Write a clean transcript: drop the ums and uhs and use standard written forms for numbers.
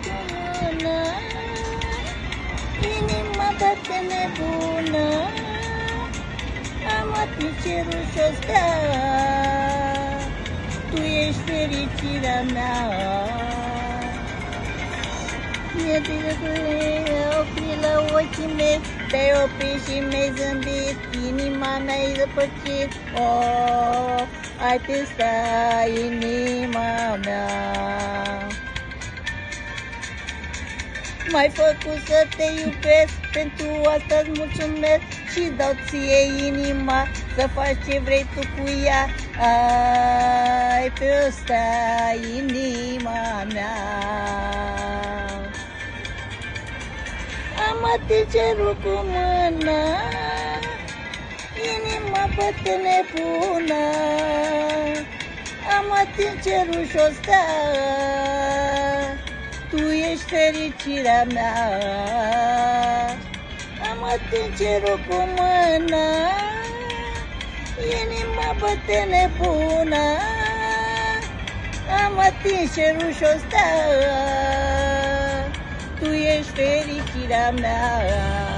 cu mână, inima bate nebună, am atins cerul și-o stea, tu ești fericirea mea. Mi-e oprit la ochii mei, te-ai oprit și mi-ai zâmbit, inima mea-i zăpăcit, oh, ai testat inima mea. M-ai făcut să te iubesc, pentru asta-ți mulțumesc și dau ție inima, să faci ce vrei tu cu ea, ai pe ăsta inima mea. Am atins cerul cu mână, inima bate nebună, am atins cerul și-o stea, tu ești fericirea mea. Am atins cerul cu mână, inima bate nebună, am atins cerul și-o stea, tu ești fericirea mea.